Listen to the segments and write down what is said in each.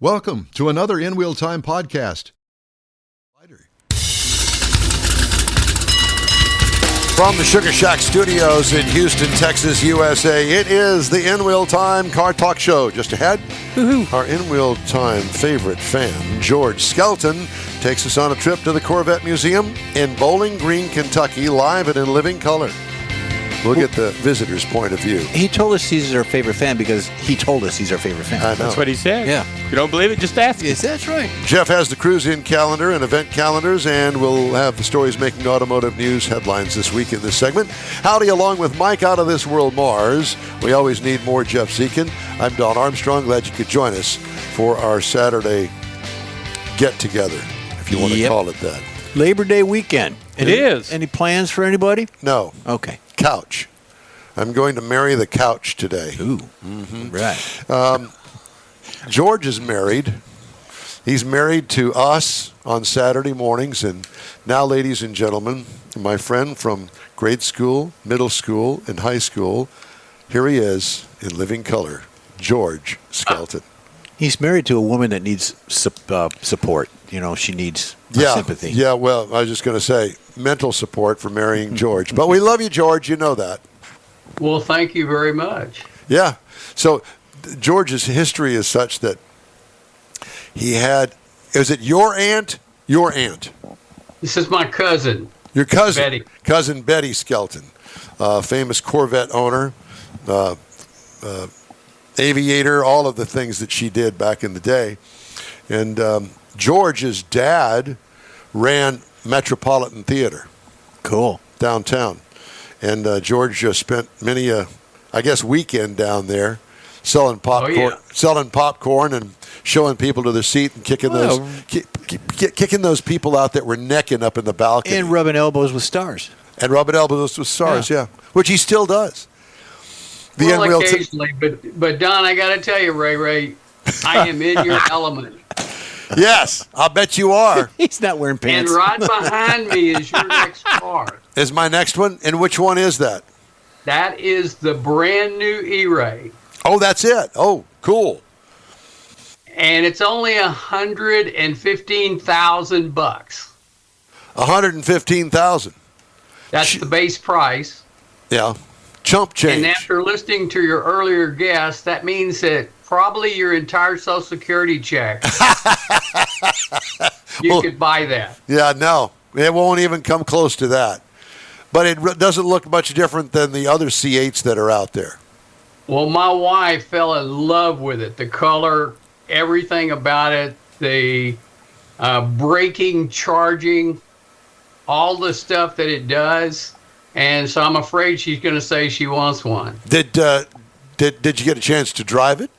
Welcome to another In Wheel Time podcast. From the Sugar Shack Studios in Houston, Texas, USA, it is the In Wheel Time Car Talk Show. Just ahead, our In Wheel Time favorite fan, George Skelton, takes us on a trip to the Corvette Museum in Bowling Green, Kentucky, live and in living color. We'll get the visitor's point of view. He told us he's our favorite fan because he told us he's our favorite fan. I know. That's what he said. Yeah. If you don't believe it, just ask him. Yes, that's right. Jeff has the cruise-in calendar and event calendars, and we'll have the stories making automotive news headlines this week in this segment. Howdy, along with Mike out of this world, Mars. We always need more Jeff Zekin. I'm Don Armstrong. Glad you could join us for our Saturday get-together, if you want to call it that. Labor Day weekend. It is. Any plans for anybody? No. Okay. Couch. I'm going to marry the couch today. Ooh. Mm-hmm. Right. George is married. He's married to us on Saturday mornings. And now, ladies and gentlemen, my friend from grade school, middle school, and high school, here he is in living color, George Skelton. He's married to a woman that needs support. You know, she needs sympathy. Yeah, well, I was just going to say mental support for marrying George. But we love you, George. You know that. Well, thank you very much. Yeah. So George's history is such that he had, is it your aunt? Your aunt. This is my cousin. Your cousin. Betty. Cousin Betty Skelton, famous Corvette owner, aviator, all of the things that she did back in the day. And George's dad ran Metropolitan Theater. Cool. Downtown. And George just spent many weekend down there selling popcorn and showing people to their seat and kicking those people out that were necking up in the balcony. And rubbing elbows with stars. Yeah. Which he still does. Occasionally, but Don, I got to tell you, Ray, I am in your element. Yes, I'll bet you are. He's not wearing pants. And right behind me is your next car. Is my next one? And which one is that? That is the brand new E-Ray. Oh, that's it. Oh, cool. And it's only $115,000. $115,000. That's the base price. Yeah. Chump change. And after listening to your earlier guest, that means that probably your entire Social Security check, you could buy that. Yeah, no. It won't even come close to that. But it doesn't look much different than the other C8s that are out there. Well, my wife fell in love with it. The color, everything about it, the braking, charging, all the stuff that it does. And so I'm afraid she's going to say she wants one. Did you get a chance to drive it?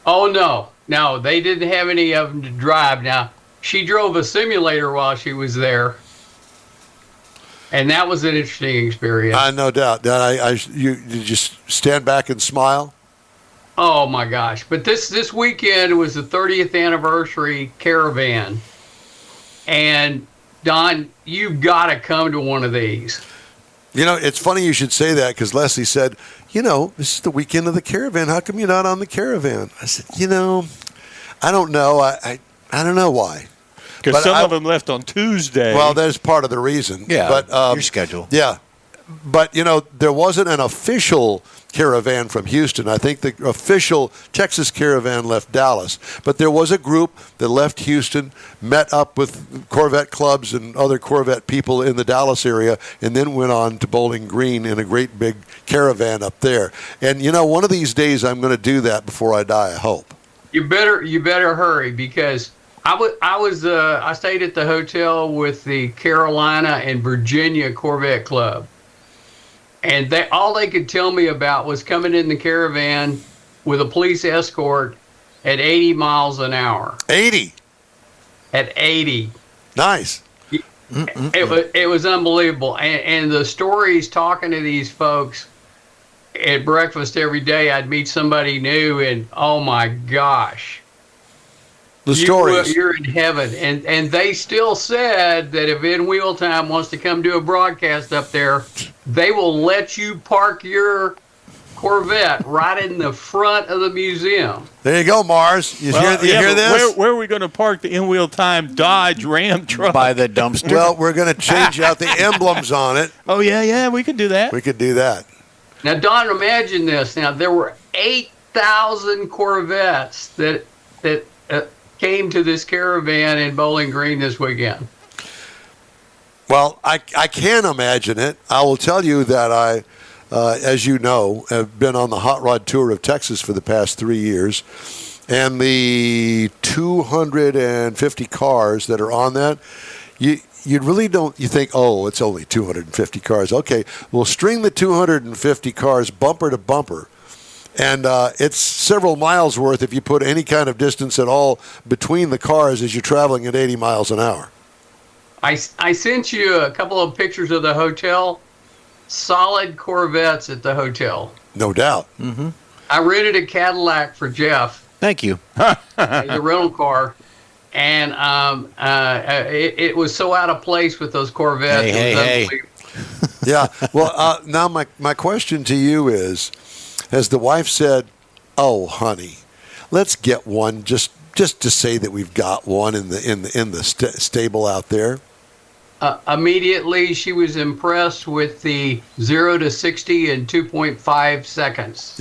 Oh, no, they didn't have any of them to drive. Now, she drove a simulator while she was there, and that was an interesting experience. No doubt. Did you just stand back and smile? Oh my gosh! But this weekend was the 30th anniversary Caravan, and Don, you've got to come to one of these. You know, it's funny you should say that because Leslie said, this is the weekend of the Caravan. How come you're not on the Caravan? I said, I don't know. I don't know why. Because some of them left on Tuesday. Well, that's part of the reason. Yeah, but, your schedule. Yeah. But, there wasn't an official Caravan from Houston. I think the official Texas Caravan left Dallas. But there was a group that left Houston, met up with Corvette clubs and other Corvette people in the Dallas area, and then went on to Bowling Green in a great big caravan up there. And, one of these days I'm going to do that before I die, I hope. You better hurry because I stayed at the hotel with the Carolina and Virginia Corvette Club. And all they could tell me about was coming in the Caravan with a police escort at 80 miles an hour. 80? At 80. Nice. It was unbelievable. And the stories talking to these folks at breakfast every day, I'd meet somebody new, and oh my gosh. The stories. You're in heaven. And they still said that if In Wheel Time wants to come do a broadcast up there, they will let you park your Corvette right in the front of the museum. There you go, Mars. You hear but this? Where are we going to park the in-wheel time Dodge Ram truck? By the dumpster. Well, we're going to change out the emblems on it. Oh, yeah, we could do that. We could do that. Now, Don, imagine this. Now, there were 8,000 Corvettes that came to this caravan in Bowling Green this weekend. Well, I can imagine it. I will tell you that I, as you know, have been on the hot rod tour of Texas for the past 3 years. And the 250 cars that are on that, you really don't, you think, oh, it's only 250 cars. Okay, well, string the 250 cars bumper to bumper. And it's several miles worth if you put any kind of distance at all between the cars as you're traveling at 80 miles an hour. I sent you a couple of pictures of the hotel. Solid Corvettes at the hotel. No doubt. Mm-hmm. I rented a Cadillac for Jeff. Thank you. The rental car. And it was so out of place with those Corvettes. Hey. Yeah. Well, now my question to you is, has the wife said, "Oh, honey, let's get one just to say that we've got one in the stable out there"? Immediately, she was impressed with the 0 to 60 in 2.5 seconds.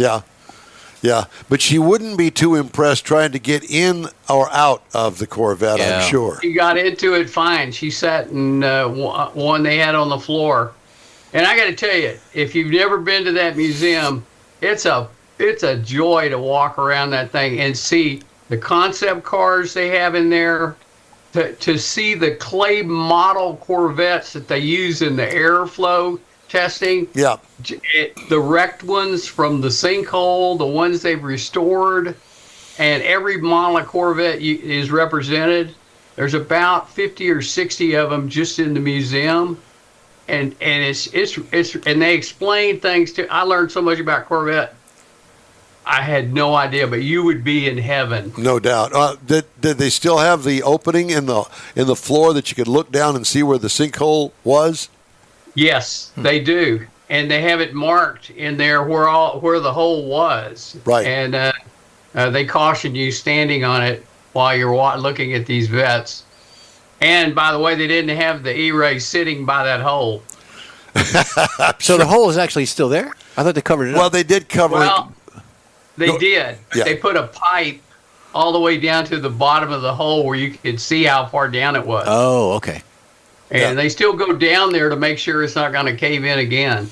Yeah, but she wouldn't be too impressed trying to get in or out of the Corvette, Yeah. I'm sure. She got into it fine. She sat in one they had on the floor. And I got to tell you, if you've never been to that museum, it's a joy to walk around that thing and see the concept cars they have in there, to see the clay model Corvettes that they use in the airflow testing. Yeah. The wrecked ones from the sinkhole, the ones they've restored, and every model of Corvette is represented. There's about 50 or 60 of them just in the museum, and it's and they explain things to. I learned so much about Corvette. I had no idea, but you would be in heaven. No doubt. Did they still have the opening in the floor that you could look down and see where the sinkhole was? Yes, they do, and they have it marked in there where the hole was. Right. And they caution you standing on it while you're looking at these vets. And by the way, they didn't have the E-Ray sitting by that hole. So the hole is actually still there? I thought they covered it Well, up. they did cover Well, it. they did. Yeah. They put a pipe all the way down to the bottom of the hole where you could see how far down it was. Oh, okay. And Yeah. they still go down there to make sure it's not going to cave in again.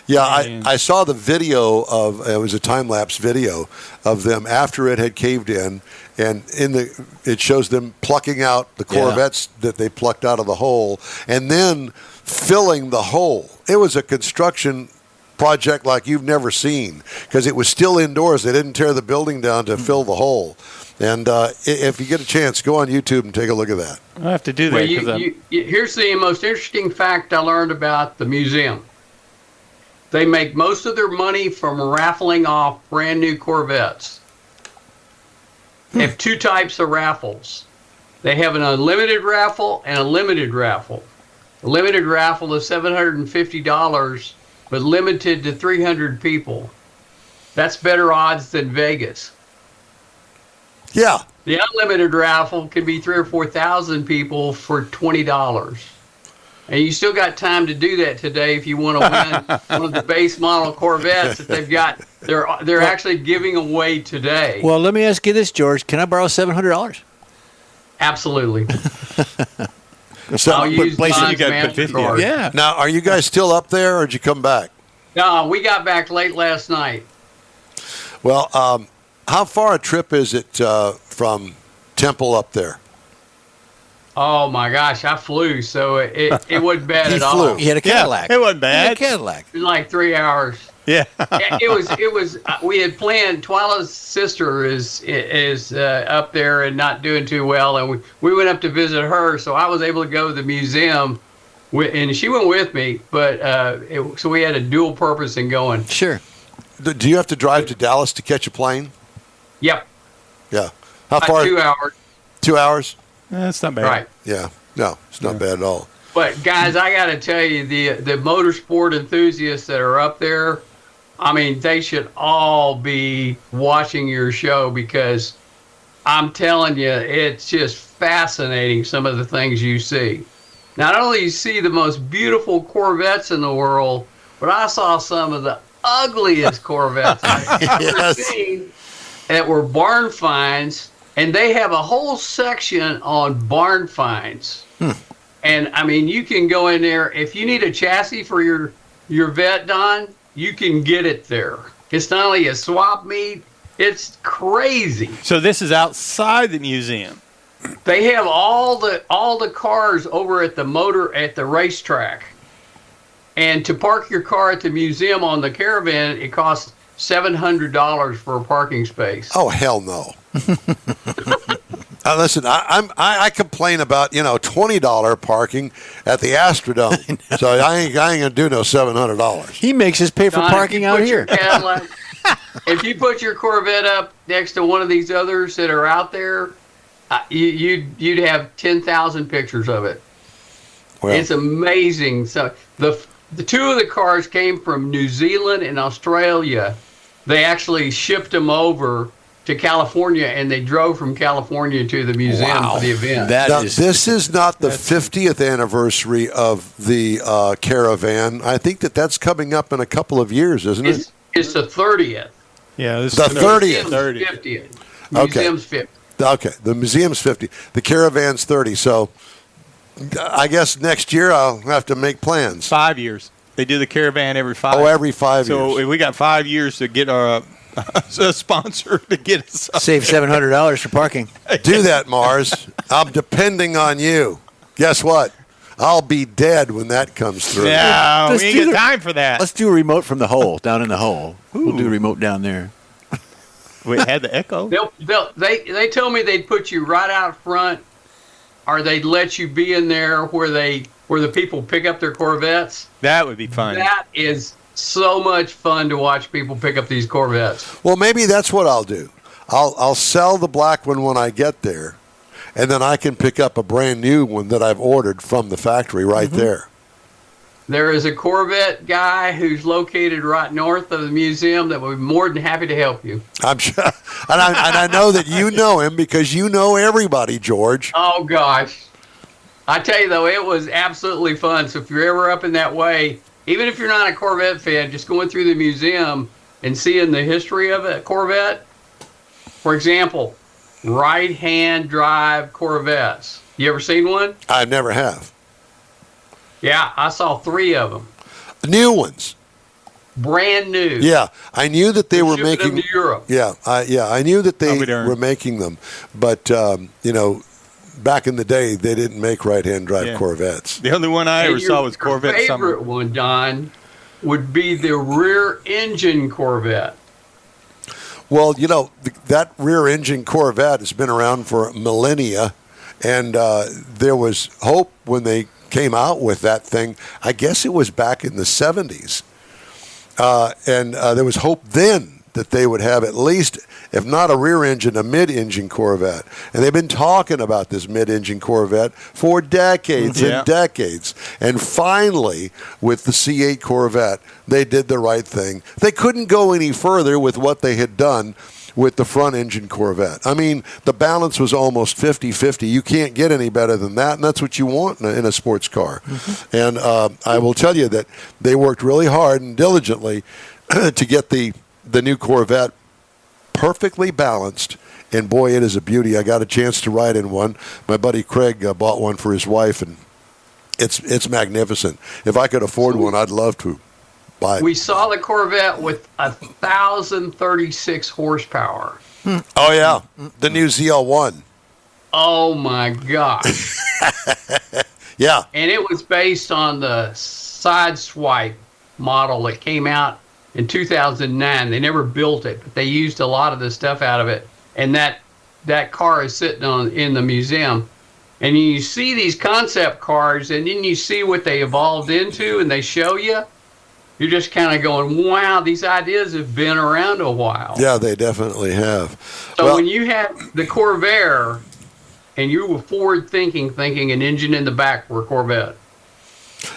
Yeah, I saw the video of, it was a time-lapse video of them after it had caved in, and it shows them plucking out the Corvettes that they plucked out of the hole, and then filling the hole. It was a construction project like you've never seen, because it was still indoors. They didn't tear the building down to fill the hole. And if you get a chance, go on YouTube and take a look at that. I have to do Well, that. here's the most interesting fact I learned about the museum. They make most of their money from raffling off brand new Corvettes. They have two types of raffles. They have an unlimited raffle and a limited raffle. The limited raffle is $750, but limited to 300 people. That's better odds than Vegas. Yeah. The unlimited raffle can be 3,000 or 4,000 people for $20. And you still got time to do that today if you want to win one of the base model Corvettes that they've got. They're actually giving away today. Well, let me ask you this, George. Can I borrow $700? Absolutely. So, I'll use you Don's gotta put 50 MasterCard. Yeah. now, are you guys still up there, or did you come back? No, we got back late last night. Well, how far a trip is it from Temple up there? Oh my gosh, I flew, so it wasn't bad He at flew. all. He had a Yeah, Cadillac. it wasn't He had a bad. Cadillac. It was like 3 hours. Yeah. It was. We had planned. Twyla's sister is up there and not doing too well, and we went up to visit her. So I was able to go to the museum, and she went with me. But so we had a dual purpose in going. Sure. Do you have to drive to Dallas to catch a plane? Yep. Yeah. How far? 2 hours. 2 hours? That's not bad. Right. Yeah. No, it's not bad at all. But guys, I got to tell you, the motorsport enthusiasts that are up there, I mean, they should all be watching your show because I'm telling you, it's just fascinating some of the things you see. Not only you see the most beautiful Corvettes in the world, but I saw some of the ugliest Corvettes I've ever seen that were barn finds, and they have a whole section on barn finds. And I mean, you can go in there if you need a chassis for your vet, Don. You can get it there. It's not only a swap meet; it's crazy. So this is outside the museum. They have all the cars over at the racetrack, and to park your car at the museum on the Caravan, it costs $700 for a parking space. Oh, hell no. Listen, I complain about $20 parking at the Astrodome, so I ain't gonna do no $700. He makes us pay for Don, parking out here. If you put your Corvette up next to one of these others that are out there, you'd have 10,000 pictures of it. Well, it's amazing. So the two of the cars came from New Zealand and Australia. They actually shipped them over to California, and they drove from California to the museum for the event. This is not the 50th anniversary of the Caravan. I think that's coming up in a couple of years, isn't it? It's the 30th. Yeah, this the is 30th. 50th. Okay. Museum's 50. Okay, the museum's 50. The Caravan's 30. So I guess next year I'll have to make plans. 5 years. They do the Caravan every 5. Oh, every 5 years. So we got 5 years to get a sponsor to get us up Save $700 for parking. Do that, Mars. I'm depending on you. Guess what? I'll be dead when that comes through. No, Let's we do ain't the- got time for that. Let's do a remote from the hole, down in the hole. We'll do a remote down there. We had the echo. They told me they'd put you right out front, or they'd let you be in there where the people pick up their Corvettes. That would be fun. That is so much fun to watch people pick up these Corvettes. Well, maybe that's what I'll do. I'll sell the black one when I get there, and then I can pick up a brand new one that I've ordered from the factory right there. There is a Corvette guy who's located right north of the museum that would be more than happy to help you. I'm sure, and I know that you know him because you know everybody, George. Oh, gosh. I tell you, though, it was absolutely fun. So if you're ever up in that way, even if you're not a Corvette fan, just going through the museum and seeing the history of a Corvette. For example, right-hand drive Corvettes. You ever seen one? I never have. Yeah, I saw 3 of them. New ones. Brand new. Yeah, I knew that they were Shipping making them to Europe. Yeah, I knew that they I'll be darned. were making them, but back in the day they didn't make right-hand drive Yeah. Corvettes. The only one I ever And saw was Corvette Your Summer. favorite one, Don, would be the rear engine Corvette. Well, that rear-engine Corvette has been around for millennia, and there was hope when they came out with that thing. I guess it was back in the 70s. And there was hope then that they would have at least, if not a rear engine, a mid-engine Corvette. And they've been talking about this mid-engine Corvette for decades Yeah. and decades. And finally, with the C8 Corvette, they did the right thing. They couldn't go any further with what they had done with the front-engine Corvette. I mean, the balance was almost 50-50. You can't get any better than that, and that's what you want in a sports car. And I will tell you that they worked really hard and diligently to get the new Corvette perfectly balanced. And, boy, it is a beauty. I got a chance to ride in one. My buddy Craig bought one for his wife, and it's magnificent. If I could afford one, I'd love to buy it. We saw the Corvette with 1,036 horsepower. Oh, yeah, the new ZL1. Oh, my gosh. Yeah. And it was based on the Sideswipe model that came out in 2009. They never built it, but they used a lot of the stuff out of it. And that car is sitting in the museum. And you see these concept cars, and then you see what they evolved into, and they show you. You're just kind of going, wow, these ideas have been around a while. Yeah, they definitely have. So when you had the Corvair, and you were forward thinking an engine in the back for a Corvette.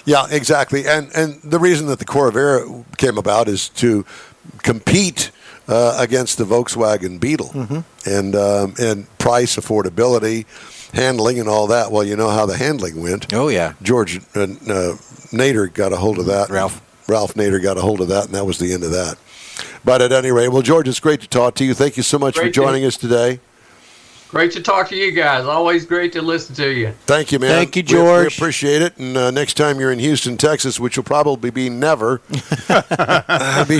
Yeah, exactly. And the reason that the Corvair came about is to compete against the Volkswagen Beetle, and price, affordability, handling, and all that. Well, you know how the handling went. Oh yeah, George Nader got a hold of that. Ralph Nader got a hold of that, and that was the end of that. But at any rate, well, George, it's great to talk to you. Thank you so much for joining us today. Great to talk to you guys. Always great to listen to you. Thank you, man. Thank you, George. We appreciate it. And next time you're in Houston, Texas, which will probably be never, be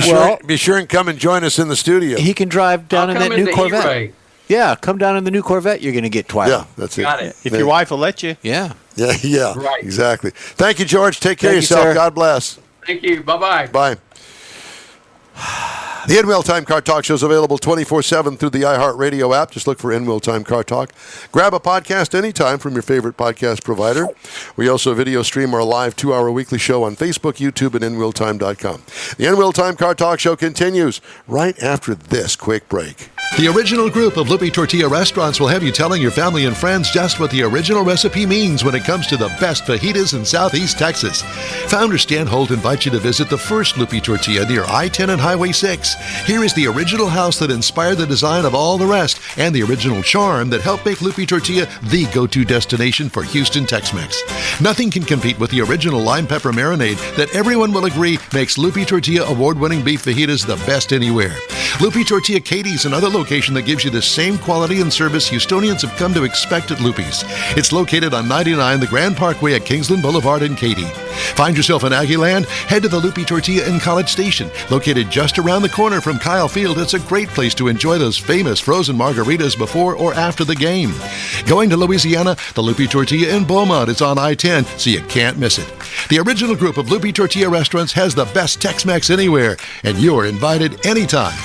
sure and come and join us in the studio. He can drive down in that new Corvette. E-Ray. Yeah, come down in the new Corvette. You're going to get twice. Yeah, that's it. Got it. If your wife will let you. Yeah. Yeah, Right. exactly. Thank you, George. Take care of Thank you, yourself. sir. God bless. Thank you. Bye-bye. Bye. The In-Wheel Time Car Talk Show is available 24/7 through the iHeartRadio app. Just look for In-Wheel Time Car Talk. Grab a podcast anytime from your favorite podcast provider. We also video stream our live 2-hour weekly show on Facebook, YouTube, and InWheelTime.com. The In-Wheel Time Car Talk Show continues right after this quick break. The original group of Lupe Tortilla restaurants will have you telling your family and friends just what the original recipe means when it comes to the best fajitas in Southeast Texas. Founder Stan Holt invites you to visit the first Lupe Tortilla near I-10 and Highway 6. Here is the original house that inspired the design of all the rest and the original charm that helped make Lupe Tortilla the go-to destination for Houston Tex-Mex. Nothing can compete with the original lime pepper marinade that everyone will agree makes Lupe Tortilla award-winning beef fajitas the best anywhere. Lupe Tortilla Katie's another location that gives you the same quality and service Houstonians have come to expect at Lupe's. It's located on 99 the Grand Parkway at Kingsland Boulevard in Katy. Find yourself in Aggieland? Head to the Lupe Tortilla in College Station. Located just around the corner from Kyle Field, it's a great place to enjoy those famous frozen margaritas before or after the game. Going to Louisiana? The Lupe Tortilla in Beaumont is on I-10, so you can't miss it. The original group of Lupe Tortilla restaurants has the best Tex-Mex anywhere, and you're invited anytime.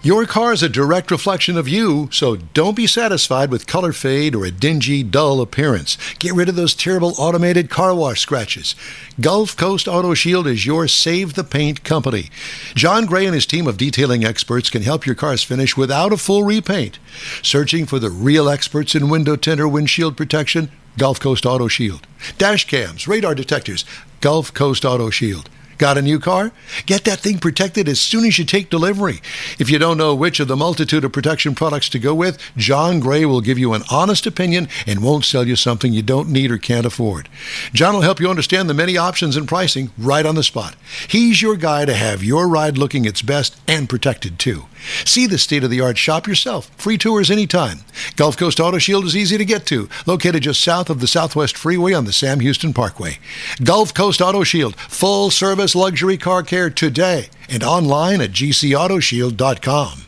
Your car is a direct reflection of you, so don't be satisfied with color fade or a dingy, dull appearance. Get rid of those terrible automated car wash scratches. Gulf Coast Auto Shield is your Save the Paint company. John Gray and his team of detailing experts can help your cars finish without a full repaint. Searching for the real experts in window tint or windshield protection? Gulf Coast Auto Shield. Dash cams, radar detectors? Gulf Coast Auto Shield. Got a new car? Get that thing protected as soon as you take delivery. If you don't know which of the multitude of protection products to go with, John Gray will give you an honest opinion and won't sell you something you don't need or can't afford. John will help you understand the many options and pricing right on the spot. He's your guy to have your ride looking its best and protected too. See the state-of-the-art shop yourself. Free tours anytime. Gulf Coast Auto Shield is easy to get to, located just south of the Southwest Freeway on the Sam Houston Parkway. Gulf Coast Auto Shield, full-service luxury car care today, and online at gcautoshield.com.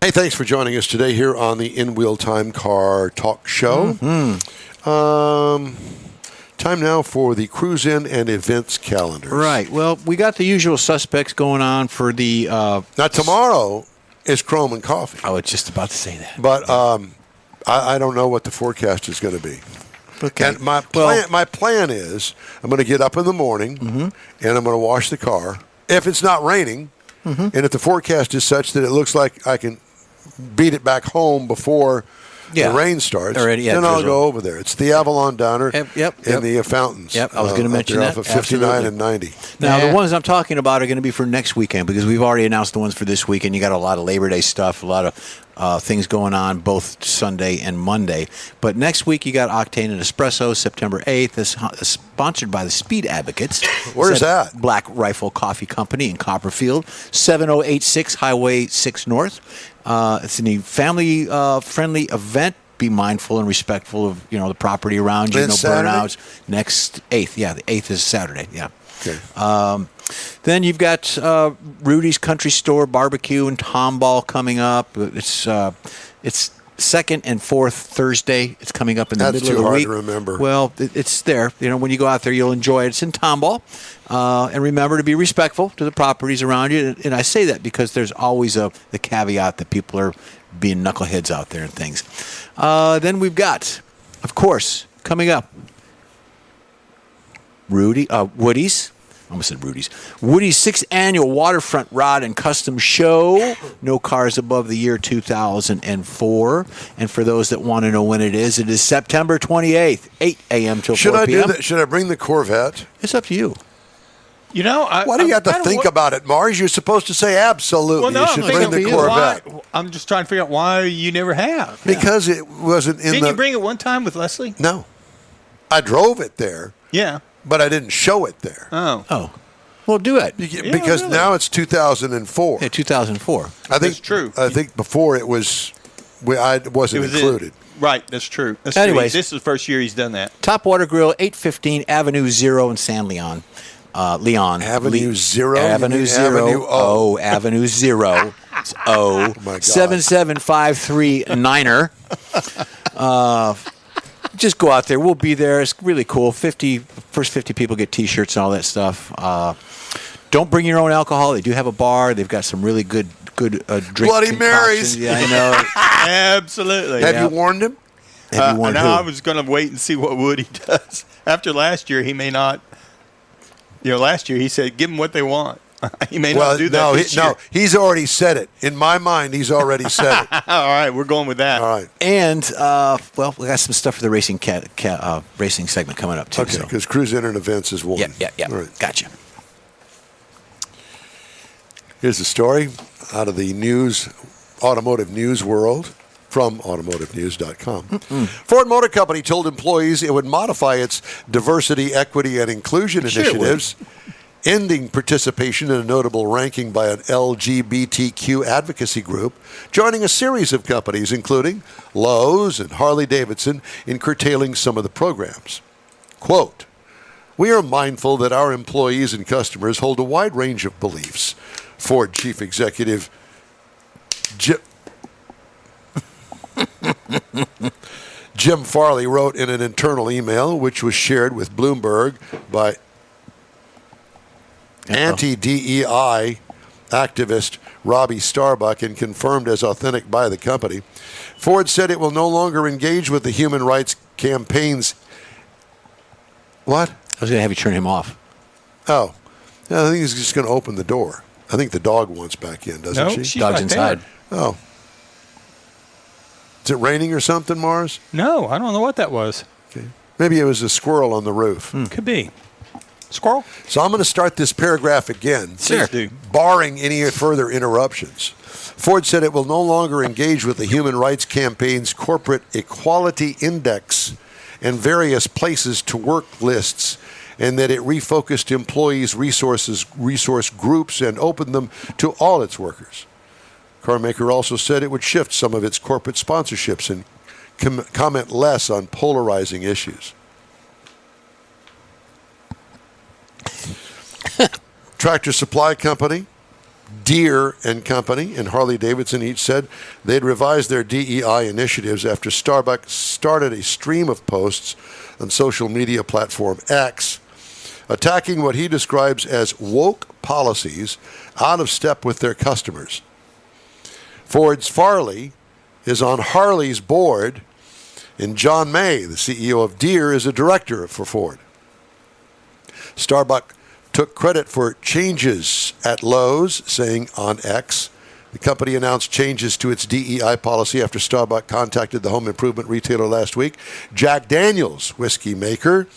Hey, thanks for joining us today here on the In-Wheel Time Car Talk Show. Time now for the Cruise In and Events calendars. Right. Well, we got the usual suspects going on for the... Now, tomorrow is Chrome and Coffee. I was just about to say that. But I don't know what the forecast is going to be. Okay. And my plan is I'm going to get up in the morning and I'm going to wash the car. If it's not raining and if the forecast is such that it looks like I can beat it back home before the rain starts, then I'll go over there. It's the Avalon Downer in the Fountains. Yep, I was going to mention that. Off of 59 and 90. Now, the ones I'm talking about are going to be for next weekend because we've already announced the ones for this weekend. You got a lot of Labor Day stuff, a lot of things going on both Sunday and Monday. But next week, you got Octane and Espresso, September 8th. This is sponsored by the Speed Advocates. Where's that? Black Rifle Coffee Company in Copperfield, 7086 Highway 6 North. It's a family-friendly event. Be mindful and respectful of the property around you. No burnouts. Next 8th, the 8th is Saturday. Yeah. Okay. Then you've got Rudy's Country Store Barbecue and Tomball coming up. It's second and fourth Thursday. It's coming up in the middle of the week. That's too hard to remember. Well, it's there. When you go out there, you'll enjoy it. It's in Tomball. And remember to be respectful to the properties around you. And I say that because there's always the caveat that people are being knuckleheads out there and things. Then we've got, of course, coming up, Woody's. I almost said Rudy's. Woody's 6th Annual Waterfront Rod and Custom Show. No cars above the year 2004. And for those that want to know when it is September 28th, 8 a.m. till 4 p.m. Should I bring the Corvette? It's up to you. You know, Why do you have to think about it, Mars? You're supposed to say absolutely. Well, no, You I'm should thinking, bring the Corvette. I'm just trying to figure out why you never have. Because it wasn't in Didn't you bring it one time with Leslie? No. I drove it there, Yeah. but I didn't show it there. Oh. Well, do it. Because really? now it's 2004. Yeah, 2004. I think That's true. I think before it was, I wasn't included. Right, that's true. That's Anyways. true. This is the first year he's done that. Top Water Grill, 815 Avenue Zero in San Leon. Leon. Avenue Zero? Avenue You mean Zero. Avenue O? Avenue Zero. It's O. my God. 77539er. Just go out there. We'll be there. It's really cool. First 50 people get T-shirts and all that stuff. Don't bring your own alcohol. They do have a bar. They've got some really good drink Bloody concoctions. Marys. Yeah, I know. Absolutely. Have you warned him? Have you warned now who? I was going to wait and see what Woody does. After last year, he may not. Last year he said, give them what they want. He may not do that this year. No, he's already said it. In my mind, he's already said it. All right, we're going with that. All right. And, we got some stuff for the racing racing segment coming up, too. Okay, so. because Cruise Inter Events is one. Yeah. All right. Gotcha. Here's a story out of the automotive news world from automotivenews.com. Ford Motor Company told employees it would modify its diversity, equity, and inclusion initiatives, ending participation in a notable ranking by an LGBTQ advocacy group, joining a series of companies, including Lowe's and Harley-Davidson, in curtailing some of the programs. Quote, "We are mindful that our employees and customers hold a wide range of beliefs," Ford Chief Executive Jim Farley wrote in an internal email, which was shared with Bloomberg by anti-DEI activist Robbie Starbuck and confirmed as authentic by the company. Ford said it will no longer engage with the human rights campaigns. What? I was going to have you turn him off. Oh. I think he's just going to open the door. I think the dog wants back in, doesn't No, she? she's Dog's right inside. there. Oh. Is it raining or something, Mars? No, I don't know what that was. Okay. Maybe it was a squirrel on the roof. Could be. Squirrel? So I'm going to start this paragraph again, Sure. Please do. barring any further interruptions. Ford said it will no longer engage with the Human Rights Campaign's Corporate Equality Index and various places to work lists, and that it refocused employees' resource groups and opened them to all its workers. Carmaker also said it would shift some of its corporate sponsorships and comment less on polarizing issues. Tractor Supply Company, Deere and Company, and Harley-Davidson each said they'd revise their DEI initiatives after Starbucks started a stream of posts on social media platform X, attacking what he describes as woke policies out of step with their customers. Ford's Farley is on Harley's board, and John May, the CEO of Deere, is a director for Ford. Starbucks took credit for changes at Lowe's, saying on X, the company announced changes to its DEI policy after Starbucks contacted the home improvement retailer last week. Jack Daniel's whiskey maker,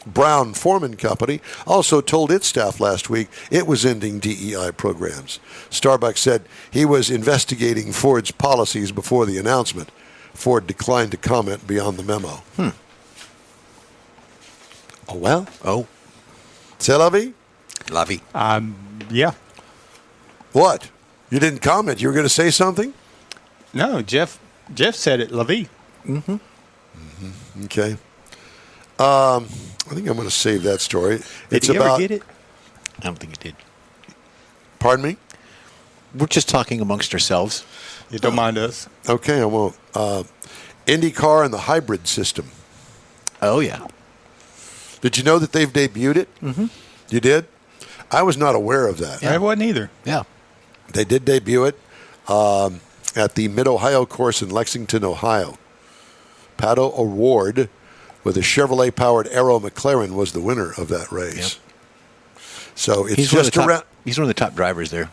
Brown Forman Company, also told its staff last week it was ending DEI programs. Starbucks said he was investigating Ford's policies before the announcement. Ford declined to comment beyond the memo. Oh, well. Oh, C'est la vie? lovey. Yeah. What? You didn't comment. You were going to say something? No, Jeff said it, Levy. Okay. I think I'm going to save that story. Did he ever get it? I don't think it did. Pardon me? We're just talking amongst ourselves. You don't mind us. Okay, I won't. IndyCar and the hybrid system. Oh, yeah. Did you know that they've debuted it? Mm-hmm. You did? I was not aware of that. I wasn't either. Yeah. They did debut it at the Mid-Ohio course in Lexington, Ohio. Pato O'Ward with a Chevrolet-powered Arrow McLaren was the winner of that race. Yep. So it's He's just around. He's one of the top drivers there.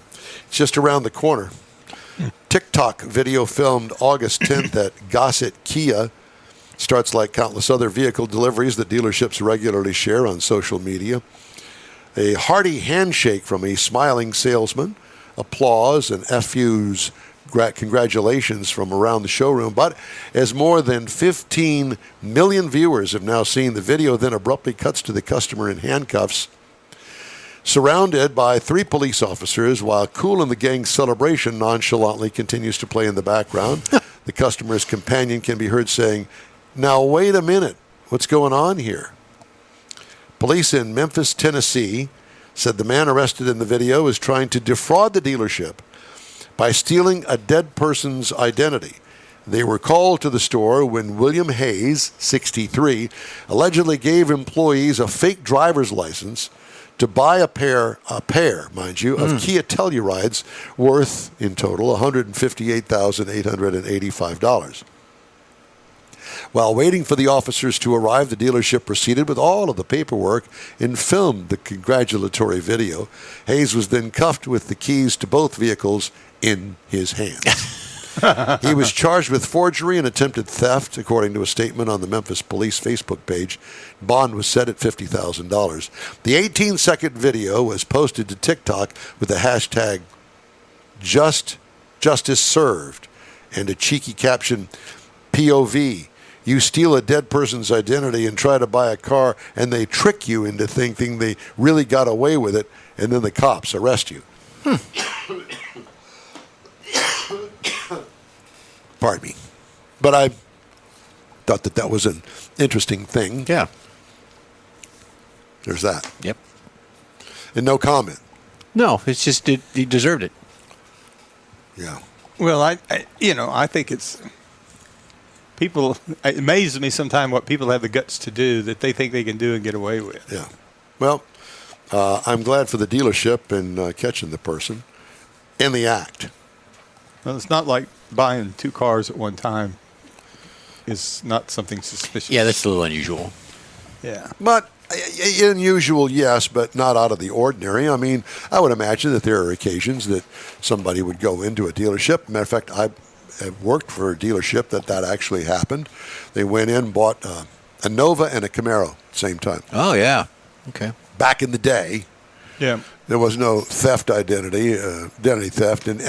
It's just around the corner. TikTok video filmed August 10th at Gossett Kia starts like countless other vehicle deliveries that dealerships regularly share on social media. A hearty handshake from a smiling salesman, applause and FU's congratulations from around the showroom. But as more than 15 million viewers have now seen the video, then abruptly cuts to the customer in handcuffs, surrounded by 3 police officers, while Kool and the Gang's celebration nonchalantly continues to play in the background. The customer's companion can be heard saying, "Now wait a minute, what's going on here?" Police in Memphis, Tennessee said the man arrested in the video is trying to defraud the dealership by stealing a dead person's identity. They were called to the store when William Hayes, 63, allegedly gave employees a fake driver's license to buy a pair, mind you, of Kia Tellurides worth, in total, $158,885. While waiting for the officers to arrive, the dealership proceeded with all of the paperwork and filmed the congratulatory video. Hayes was then cuffed with the keys to both vehicles in his hands. He was charged with forgery and attempted theft, according to a statement on the Memphis Police Facebook page. Bond was set at $50,000. The 18-second video was posted to TikTok with the hashtag Justice Served and a cheeky caption, POV. You steal a dead person's identity and try to buy a car, and they trick you into thinking they really got away with it, and then the cops arrest you. Pardon me. But I thought that was an interesting thing. Yeah. There's that. Yep. And no comment. No, it's just he deserved it. Yeah. Well, I think it's people. It amazes me sometimes what people have the guts to do that they think they can do and get away with. Yeah. Well, I'm glad for the dealership and catching the person in the act. Well, it's not like buying 2 cars at one time is not something suspicious. Yeah, that's a little unusual. Yeah. But unusual, yes, but not out of the ordinary. I mean, I would imagine that there are occasions that somebody would go into a dealership. Matter of fact, I have worked for a dealership that actually happened. They went in, bought a Nova and a Camaro at the same time. Oh, yeah. Okay. Back in the day, Yeah. there was no identity theft, and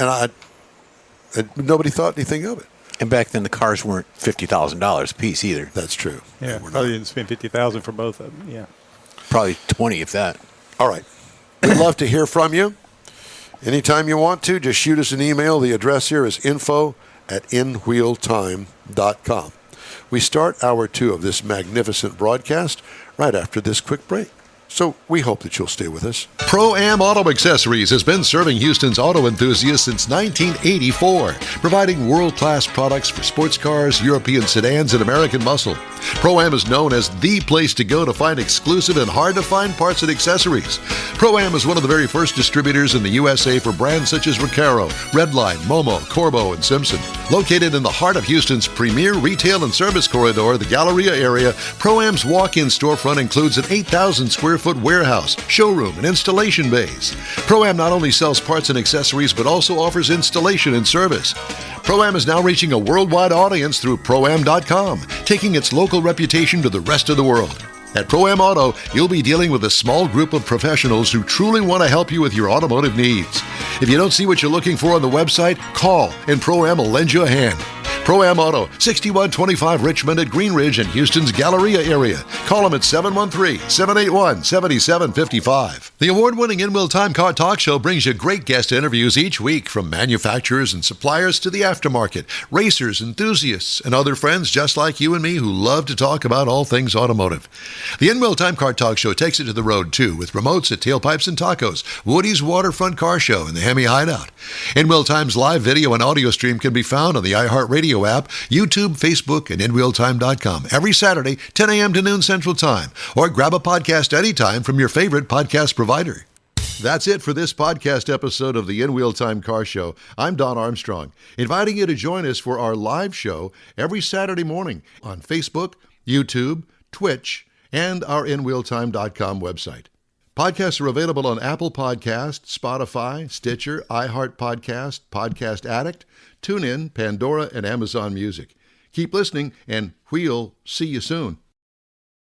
nobody thought anything of it. And back then, the cars weren't $50,000 a piece either. That's true. Yeah. We're Probably not. didn't spend $50,000 for both of them. Yeah. Probably 20, if that. All right. We'd love to hear from you. Anytime you want to, just shoot us an email. The address here is info@inwheeltime.com. We start hour 2 of this magnificent broadcast right after this quick break. So we hope that you'll stay with us. Pro-Am Auto Accessories has been serving Houston's auto enthusiasts since 1984, providing world-class products for sports cars, European sedans, and American muscle. Pro-Am is known as the place to go to find exclusive and hard-to-find parts and accessories. Pro-Am is one of the very first distributors in the USA for brands such as Recaro, Redline, Momo, Corbo, and Simpson. Located in the heart of Houston's premier retail and service corridor, the Galleria area, Pro-Am's walk-in storefront includes an 8,000 square foot warehouse, showroom, and installation bays. Pro-Am not only sells parts and accessories, but also offers installation and service. Pro-Am is now reaching a worldwide audience through Pro-Am.com, taking its local reputation to the rest of the world. At Pro-Am Auto, you'll be dealing with a small group of professionals who truly want to help you with your automotive needs. If you don't see what you're looking for on the website, call and Pro-Am will lend you a hand. Pro-Am Auto, 6125 Richmond at Green Ridge in Houston's Galleria area. Call them at 713-781-7755. The award-winning In Wheel Time Car Talk Show brings you great guest interviews each week from manufacturers and suppliers to the aftermarket, racers, enthusiasts, and other friends just like you and me who love to talk about all things automotive. The In Wheel Time Car Talk Show takes it to the road, too, with remotes at Tailpipes and Tacos, Woody's Waterfront Car Show, and the Hemi Hideout. In Wheel Time's live video and audio stream can be found on the iHeartRadio app, YouTube, Facebook, and InWheelTime.com every Saturday, 10 a.m. to noon Central Time, or grab a podcast anytime from your favorite podcast provider. That's it for this podcast episode of the In Wheel Time Car Show. I'm Don Armstrong, inviting you to join us for our live show every Saturday morning on Facebook, YouTube, Twitch, and our InWheelTime.com website. Podcasts are available on Apple Podcasts, Spotify, Stitcher, iHeart Podcast, Podcast Addict, TuneIn, Pandora, and Amazon Music. Keep listening, and we'll see you soon.